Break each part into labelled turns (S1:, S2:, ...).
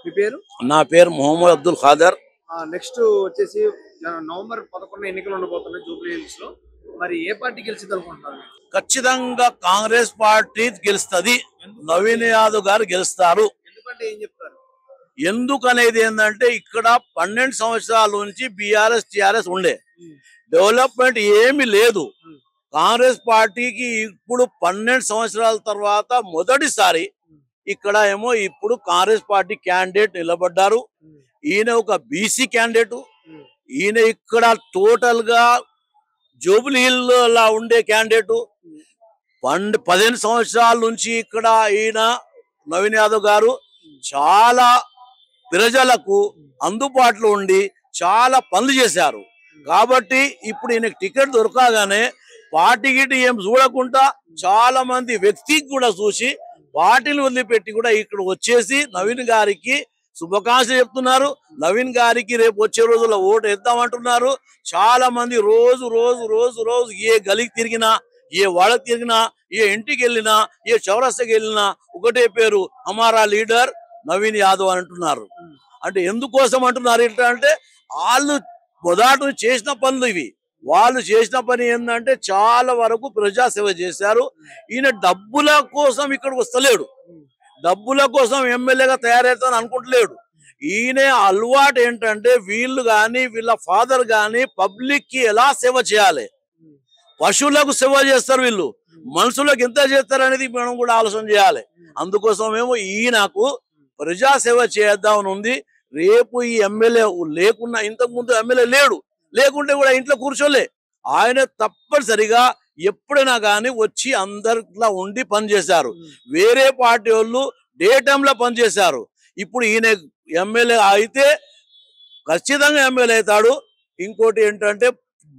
S1: మీ పేరు?
S2: నా పేరు మొహమ్మద్ అబ్దుల్ ఖాదర్.
S1: నెక్స్ట్ వచ్చేసి నవంబర్ 11 ఎన్నికలు ఉండబోతున్నాయి జూబ్లీ హిల్స్ లో. మరి ఏ పార్టీ గెలిచింది అనుకుంటున్నారు?
S2: ఖచ్చితంగా కాంగ్రెస్ పార్టీ గెలుస్తుంది. నవీన్ యాదవ్ గారు గెలుస్తారు.
S1: ఎందుకంటే ఏం చెప్తారు?
S2: ఎందుకనేది ఏంటంటే ఇక్కడ 12 సంవత్సరాల నుంచి బీఆర్ఎస్ టీఆర్ఎస్ ఉండే డెవలప్మెంట్ ఏమీ లేదు. కాంగ్రెస్ పార్టీకి ఇప్పుడు 12 సంవత్సరాల తర్వాత మొదటిసారి ఇక్కడ ఏమో ఇప్పుడు కాంగ్రెస్ పార్టీ క్యాండిడేట్ నిలబడ్డారు. ఈయన ఒక బీసీ క్యాండిడేట్. ఈయన ఇక్కడ టోటల్ గా జూబ్లీ హిల్ లా ఉండే క్యాండిడేట్. 15 సంవత్సరాల నుంచి ఇక్కడ ఈయన నవీన్ యాదవ్ గారు చాలా ప్రజలకు అందుబాటులో ఉండి చాలా పనులు చేశారు. కాబట్టి ఇప్పుడు ఈయనకి టికెట్ దొరకగానే పార్టీ గిటి ఏం చూడకుండా చాలా మంది వ్యక్తికి కూడా చూసి పార్టీలు వదిలిపెట్టి కూడా ఇక్కడ వచ్చేసి నవీన్ గారికి శుభాకాంక్షలు చెప్తున్నారు. నవీన్ గారికి రేపు వచ్చే రోజుల్లో ఓటు వేద్దామంటున్నారు. చాలా మంది రోజు రోజు రోజు రోజు ఏ గలికి తిరిగినా, ఏ వాడకి తిరిగినా, ఏ ఇంటికి వెళ్ళినా, ఏ చౌరస్తకి వెళ్ళినా ఒకటే పేరు హమారా లీడర్ నవీన్ యాదవ్ అని అంటున్నారు. అంటే ఎందుకోసం అంటున్నారు ఇట్లా అంటే వాళ్ళు మొదట చేసిన పనులు ఇవి. వాళ్ళు చేసిన పని ఏంటంటే చాలా వరకు ప్రజాసేవ చేశారు. ఈయన డబ్బుల కోసం ఇక్కడికి వస్తలేడు. డబ్బుల కోసం ఎమ్మెల్యేగా తయారవుతాను అనుకుంటలేడు. ఈయన అలవాటు ఏంటంటే వీళ్ళు కానీ వీళ్ళ ఫాదర్ కానీ పబ్లిక్ కి ఎలా సేవ చేయాలి, పశువులకు సేవ చేస్తారు, వీళ్ళు మనుషులకు ఎంత చేస్తారు అనేది మనం కూడా ఆలోచన చేయాలి. అందుకోసమేమో ఈయనకు ప్రజాసేవ చేద్దామని ఉంది. రేపు ఈ ఎమ్మెల్యే లేకున్నా, ఇంతకు ముందు ఎమ్మెల్యే లేడు, లేకుంటే కూడా ఇంట్లో కూర్చోలే. ఆయన తప్పనిసరిగా ఎప్పుడైనా కానీ వచ్చి అందరిలో ఉండి పనిచేశారు. వేరే పార్టీ వాళ్ళు డే టైంలో పనిచేశారు. ఇప్పుడు ఈయన ఎమ్మెల్యే అయితే ఖచ్చితంగా ఎమ్మెల్యే అవుతాడు. ఇంకోటి ఏంటంటే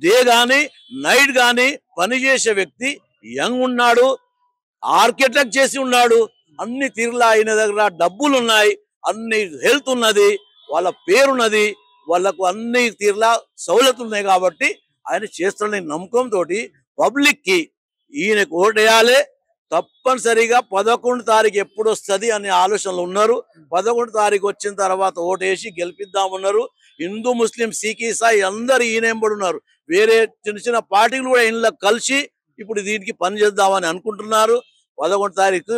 S2: డే కానీ నైట్ కానీ పనిచేసే వ్యక్తి, యంగ్ ఉన్నాడు, ఆర్కిటెక్ట్ చేసి ఉన్నాడు, అన్ని తీరులా ఆయన దగ్గర డబ్బులు ఉన్నాయి, అన్ని హెల్త్ ఉన్నది, వాళ్ళ పేరున్నది, వాళ్ళకు అన్ని తీరులా సౌలతులు ఉన్నాయి. కాబట్టి ఆయన చేస్తున్న నమ్మకంతో పబ్లిక్ కి ఈయనకు ఓటేయాలి. తప్పనిసరిగా 11 తారీఖు ఎప్పుడు వస్తుంది అనే ఆలోచనలు ఉన్నారు. 11 తారీఖు వచ్చిన తర్వాత ఓటేసి గెలిపిద్దామన్నారు. హిందూ ముస్లిం సిక్ ఇసాయి అందరు ఈయన ఎంబడి ఉన్నారు. వేరే చిన్న చిన్న పార్టీలు కూడా ఇంట్లో కలిసి ఇప్పుడు దీనికి పని చేద్దామని అనుకుంటున్నారు. 11 తారీఖు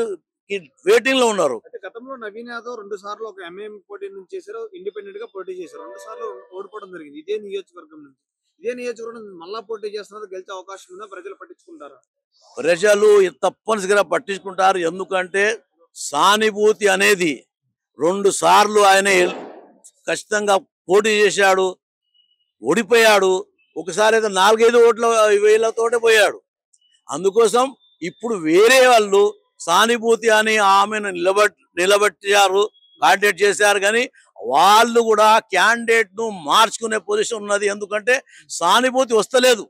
S2: వెయిటింగ్ లో ఉన్నారు.
S1: గతంలో నవీన్ యాదవ్ 2 సార్లు ఒక ఎంఐఎం పోటీ నుంచి చేశారు, ఇండిపెండెంట్ గా పోటీ చేశారు. 2 సార్లు ఓడిపోవడం జరిగింది ఇదే నియోజకవర్గం నుంచి. ఇదే నియోజకవర్గం మళ్ళా పోటీ చేస్తున్నారు, గెలిచే అవకాశం ఉందా? ప్రజలు పట్టించుకుంటారా?
S2: ప్రజలు తప్పనిసరిగా పట్టించుకుంటారు. ఎందుకంటే సానుభూతి అనేది 2 సార్లు ఆయన ఖచ్చితంగా పోటీ చేశాడు, ఓడిపోయాడు. ఒకసారి అయితే 4-5 ఓట్ల వేలతోటే పోయాడు. అందుకోసం ఇప్పుడు వేరే వాళ్ళు సానుభూతి అని ఆమెను నిలబెట్టారు, కాంటాక్ట్ చేశారు. కానీ వాళ్ళు కూడా క్యాండిడేట్ ను మార్చుకునే పొజిషన్ ఉన్నది. ఎందుకంటే సానుభూతి వస్తలేదు,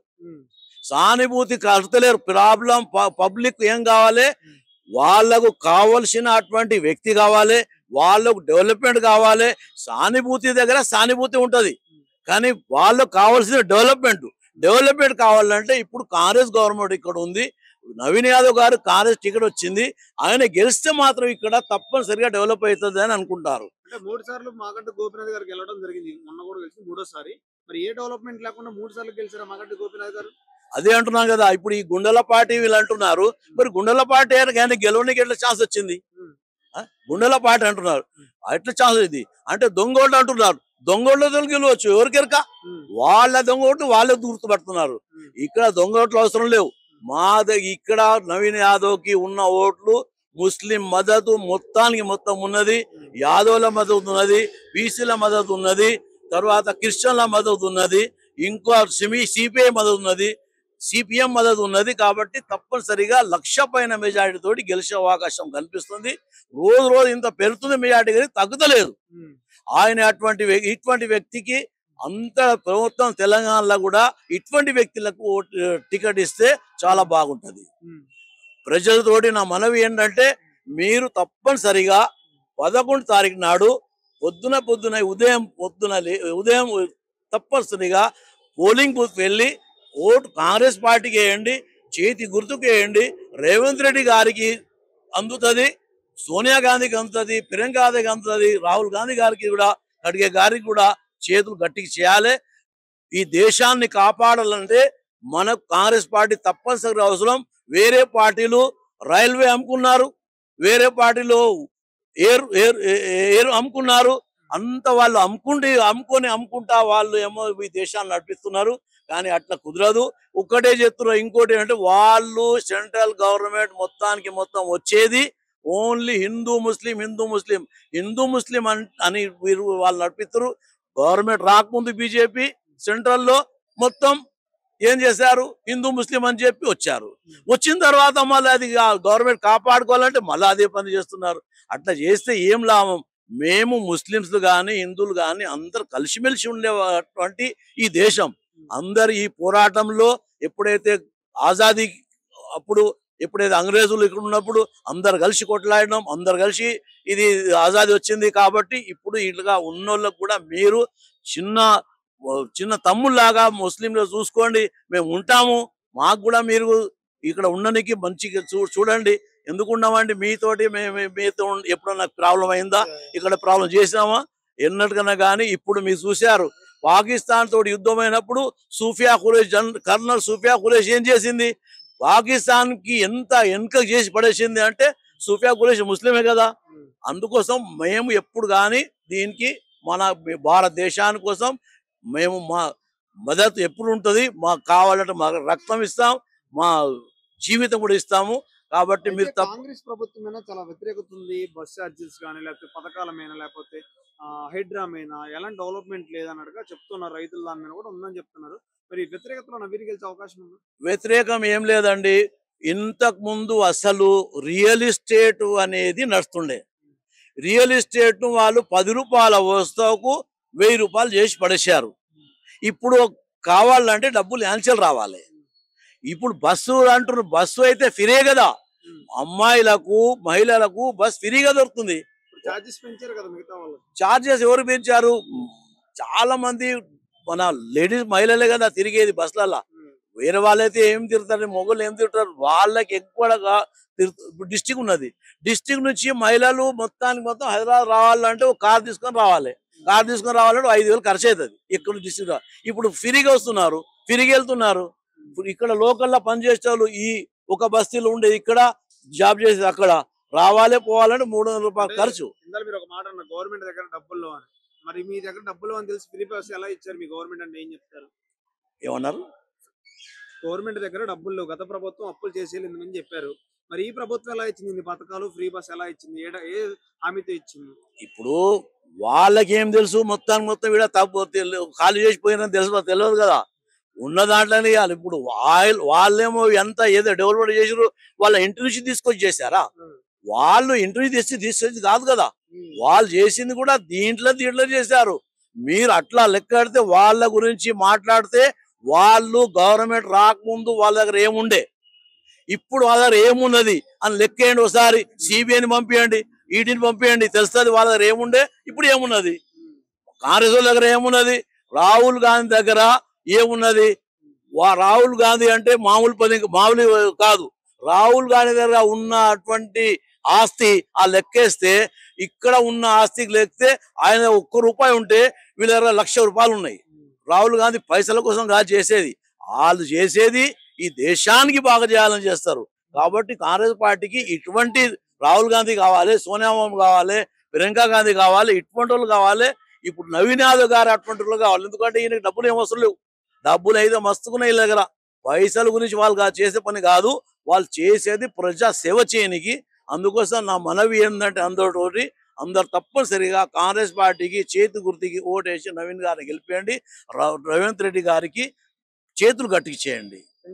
S2: సానుభూతి కలుస్తలేరు. ప్రాబ్లం పబ్లిక్ ఏం కావాలి, వాళ్ళకు కావలసినటువంటి వ్యక్తి కావాలి, వాళ్ళకు డెవలప్మెంట్ కావాలి. సానుభూతి దగ్గర సానుభూతి ఉంటది, కానీ వాళ్ళకు కావాల్సిన డెవలప్మెంట్ కావాలంటే ఇప్పుడు కాంగ్రెస్ గవర్నమెంట్ ఇక్కడ ఉంది. నవీన్ యాదవ్ గారు కాంగ్రెస్ టికెట్ వచ్చింది, ఆయన గెలిస్తే మాత్రం ఇక్కడ తప్పనిసరిగా డెవలప్ అవుతుంది అని అనుకుంటారు.
S1: అంటే 3 సార్లు మాగంటి గోపీనాథ్ గారు గెలవడం జరిగింది, మొన్న కూడా గెలిచి 3వ సారి. మరి ఏ డెవలప్మెంట్ లేకుండా 3 సార్లు గెలిచారా మాగంటి గోపీనాథ్ గారు?
S2: అదే అంటున్నాం కదా. ఇప్పుడు ఈ గుండెల పార్టీ వీళ్ళు అంటున్నారు, మరి గుండెల పార్టీ ఆయన గెలవడానికి ఎట్లా ఛాన్స్ వచ్చింది? గుండెల పార్టీ అంటున్నారు, ఎట్లా ఛాన్స్ ఇది అంటే దొంగ ఓట్లు అంటున్నారు. దొంగ ఓట్లతో గెలవచ్చు, ఎవరికెరక? వాళ్ళ దొంగ ఓట్లు వాళ్ళే గుర్తుపడుతున్నారు. ఇక్కడ దొంగ ఓట్లు అవసరం లేవు. ఇక్కడ నవీన్ యాదవ్ కి ఉన్న ఓట్లు ముస్లిం మద్దతు మొత్తం ఉన్నది, యాదవ్ల మద్దతు ఉన్నది, బీసీల మద్దతు ఉన్నది, తర్వాత క్రిస్టియన్ల మద్దతు ఉన్నది, ఇంకో సిపిఐ మద్దతు ఉన్నది, సిపిఎం మద్దతు ఉన్నది. కాబట్టి తప్పనిసరిగా 1,00,000 పైన మెజారిటీ తోటి గెలిచే అవకాశం కనిపిస్తుంది. రోజు రోజు ఇంత పెరుగుతుంది మెజారిటీ, కానీ తగ్గుతలేదు. ఆయన ఇటువంటి వ్యక్తికి అంత ప్రభుత్వం తెలంగాణలో కూడా ఇటువంటి వ్యక్తులకు టికెట్ ఇస్తే చాలా బాగుంటది. ప్రజలతోటి నా మనవి ఏంటంటే మీరు తప్పనిసరిగా 11 తారీఖు నాడు ఉదయం తప్పనిసరిగా పోలింగ్ బూత్ వెళ్ళి ఓటు కాంగ్రెస్ పార్టీకి వేయండి, చేతి గుర్తుకు వేయండి. రేవంత్ రెడ్డి గారికి అందుతుంది, సోనియా గాంధీకి అందుతుంది, ప్రియాంక గాంధీకి అందుతుంది, రాహుల్ గాంధీ గారికి కూడా, ఖడ్గే గారికి కూడా చేతులు గట్టిగా చేయాలి. ఈ దేశాన్ని కాపాడాలంటే మన కాంగ్రెస్ పార్టీ తప్పనిసరిగా అవసరం. వేరే పార్టీలు రైల్వే అమ్ముకున్నారు, వేరే పార్టీలు ఎయిర్ అమ్ముకున్నారు. అంత వాళ్ళు అమ్ముకుంటా వాళ్ళు ఏమో ఈ దేశాన్ని నడిపిస్తున్నారు. కానీ అట్లా కుదరదు. ఒక్కటే చెప్తున్నారు. ఇంకోటి ఏంటంటే వాళ్ళు సెంట్రల్ గవర్నమెంట్ మొత్తం వచ్చేది ఓన్లీ హిందూ ముస్లిం అని వీరు వాళ్ళు నడిపిస్తారు. గవర్నమెంట్ రాకముందు బీజేపీ సెంట్రల్లో మొత్తం ఏం చేశారు, హిందూ ముస్లిం అని చెప్పి వచ్చారు. వచ్చిన తర్వాత మళ్ళీ అది గవర్నమెంట్ కాపాడుకోవాలంటే మళ్ళీ అదే పని చేస్తున్నారు. అట్లా చేస్తే ఏం లాభం? మేము ముస్లింస్ కానీ హిందువులు కానీ అందరు కలిసిమెలిసి ఉండేటువంటి ఈ దేశం, అందరు ఈ పోరాటంలో ఎప్పుడైతే ఆజాదీ అప్పుడు ఎప్పుడైతే అంగ్రేజులు ఇక్కడ ఉన్నప్పుడు అందరు కలిసి కొట్లాడినాం, అందరు కలిసి ఇది ఆజాదీ వచ్చింది. కాబట్టి ఇప్పుడు ఇట్లా ఉన్నోళ్ళకు కూడా మీరు చిన్న తమ్ముళ్ళలాగా ముస్లింలు చూసుకోండి, మేము ఉంటాము, మాకు కూడా మీరు ఇక్కడ ఉండడానికి మంచిగా చూడండి. ఎందుకు ఉన్నామండి మీతోటి, మీతో ఎప్పుడన్నా ప్రాబ్లం అయిందా? ఇక్కడ ప్రాబ్లం చేసినామా? ఎన్నటికన్నా కానీ ఇప్పుడు మీరు చూశారు పాకిస్తాన్ తోటి యుద్ధమైనప్పుడు కర్నల్ సూఫియా ఖురేషి ఏం చేసింది? పాకిస్తాన్ కి ఎంత వెనుక చేసి పడేసింది అంటే సూఫియా ఖురేషి ముస్లిమే కదా. అందుకోసం మేము ఎప్పుడు కానీ దీనికి మన భారతదేశాని కోసం మేము మా మద్దతు ఎప్పుడు ఉంటుంది. మాకు కావాలంటే మా రక్తం ఇస్తాం, మా జీవితం కూడా ఇస్తాము. కాబట్టి మీరు
S1: కాంగ్రెస్ ప్రభుత్వం మీద చాలా వ్యతిరేకత ఉంది. బస్ ఛార్జెస్ కానీ లేకపోతే పథకాల మీద లేకపోతే హైడ్రా మీద ఎలాంటి డెవలప్మెంట్ లేదన్నట్టుగా చెప్తున్నారు. రైతుల దాని మీద కూడా ఉందని చెప్తున్నారు. మరి వ్యతిరేకతలో నవీన్ గెలిచే అవకాశం ఉంది?
S2: వ్యతిరేకం ఏం లేదండి. ఇంతకు ముందు అసలు రియల్ ఎస్టేట్ అనేది నడుస్తుండే. రియల్ ఎస్టేట్ వాళ్ళు 10 రూపాయల వస్తువుకు 1000 రూపాయలు చేసి పడేశారు. ఇప్పుడు కావాలంటే డబ్బులు యాంచలు రావాలి. ఇప్పుడు బస్సు అంటున్నారు, బస్సు అయితే ఫ్రీ కదా, అమ్మాయిలకు మహిళలకు బస్ ఫ్రీగా దొరుకుతుంది.
S1: చార్జెస్ పెంచారు కదా మిగతా వాళ్ళు.
S2: చార్జెస్ ఎవరు పెంచారు? చాలా మంది మన లేడీస్ మహిళలే కదా తిరిగేది బస్సులలో. వేరే వాళ్ళైతే ఏం తిరుగుతారు, మొగలు ఏం తిరుగుతారు, వాళ్ళకి ఎక్కువగా డిస్టిక్ ఉన్నది. డిస్టిక్ నుంచి మహిళలు మొత్తం హైదరాబాద్ రావాలంటే ఒక కార్ తీసుకొని రావాలి. కార్ తీసుకొని రావాలంటే 5000 ఖర్చు అవుతుంది ఇక్కడ డిస్టిక్. ఇప్పుడు ఫ్రీగా వస్తున్నారు, ఫ్రీగా వెళ్తున్నారు. ఇప్పుడు ఇక్కడ లోకల్లో పనిచేసే వాళ్ళు ఈ ఒక బస్తీలో ఉండేది ఇక్కడ జాబ్ చేసేది అక్కడ రావాలి పోవాలంటే 300 రూపాయలు ఖర్చు.
S1: మీరు ఒక మాట అన్నారు గవర్నమెంట్ దగ్గర డబ్బులు అని. మరి మీ దగ్గర డబ్బులు అని తెలిసి ఫ్రీ బస్ ఎలా ఇచ్చారు? మీ గవర్నమెంట్ అంటే ఏం చెప్తారు?
S2: ఏమన్నారు?
S1: గవర్నమెంట్ దగ్గర డబ్బులు గత ప్రభుత్వం అప్పులు చేసేయాలని చెప్పారు. మరి ఈ ప్రభుత్వం ఎలా ఇచ్చింది పథకాలు? ఫ్రీ బస్ ఎలా ఇచ్చింది? ఏ హామీతో ఇచ్చింది?
S2: ఇప్పుడు వాళ్ళకి ఏం తెలుసు? మొత్తం వీడ ఖాళీ చేసిపోయిన తెలియదు కదా. ఉన్న దాంట్లోనే ఇవ్వాలి. ఇప్పుడు వాళ్ళేమో ఎంత ఏదో డెవలప్మెంట్ చేసారు, వాళ్ళ ఇంటి నుంచి తీసుకొచ్చి చేశారా? వాళ్ళు ఇంటి నుంచి తీసుకొచ్చి కాదు కదా, వాళ్ళు చేసింది కూడా దీంట్లో చేశారు. మీరు అట్లా లెక్క కడితే వాళ్ళ గురించి మాట్లాడితే వాళ్ళు గవర్నమెంట్ రాకముందు వాళ్ళ దగ్గర ఏముండే, ఇప్పుడు వాళ్ళ దగ్గర ఏమున్నది అని లెక్కేయండి. ఒకసారి సిబిఐని పంపించండి, ఈడీని పంపించండి, తెలుస్తుంది వాళ్ళ దగ్గర ఏముండే, ఇప్పుడు ఏమున్నది. కాంగ్రెస్ వాళ్ళ దగ్గర ఏమున్నది, రాహుల్ గాంధీ దగ్గర ఏమున్నది. రాహుల్ గాంధీ అంటే మామూలు కాదు. రాహుల్ గాంధీ దగ్గర ఉన్నటువంటి ఆస్తి ఆ లెక్కేస్తే ఇక్కడ ఉన్న ఆస్తికి లెక్కితే ఆయన 1 రూపాయి ఉంటే వీళ్ళ దగ్గర 1,00,000 రూపాయలు ఉన్నాయి. రాహుల్ గాంధీ పైసల కోసం కాదు చేసేది, వాళ్ళు చేసేది ఈ దేశానికి బాగా చేయాలని చేస్తారు. కాబట్టి కాంగ్రెస్ పార్టీకి ఇటువంటి రాహుల్ గాంధీ కావాలి, సోనియా కావాలి, ప్రియాంక గాంధీ కావాలి, ఇటువంటి వాళ్ళు కావాలి. ఇప్పుడు నవీన్ యాదవ్ గారు అటువంటి వాళ్ళు కావాలి. ఎందుకంటే ఈయనకి డబ్బులు ఏం అవసరం లేవు. డబ్బులు అయితే మస్తుకున్నాయి వీళ్ళ దగ్గర. పైసల గురించి వాళ్ళు చేసే పని కాదు, వాళ్ళు చేసేది ప్రజా సేవ చేయనికి. అందుకోసం నా మనవి ఏంటంటే అందరు తప్పనిసరిగా కాంగ్రెస్ పార్టీకి చేతి గుర్తుకి ఓటేసి నవీన్ గారిని గెలిపేయండి. రేవంత్ రెడ్డి గారికి చేతులు గట్టికి చేయండి.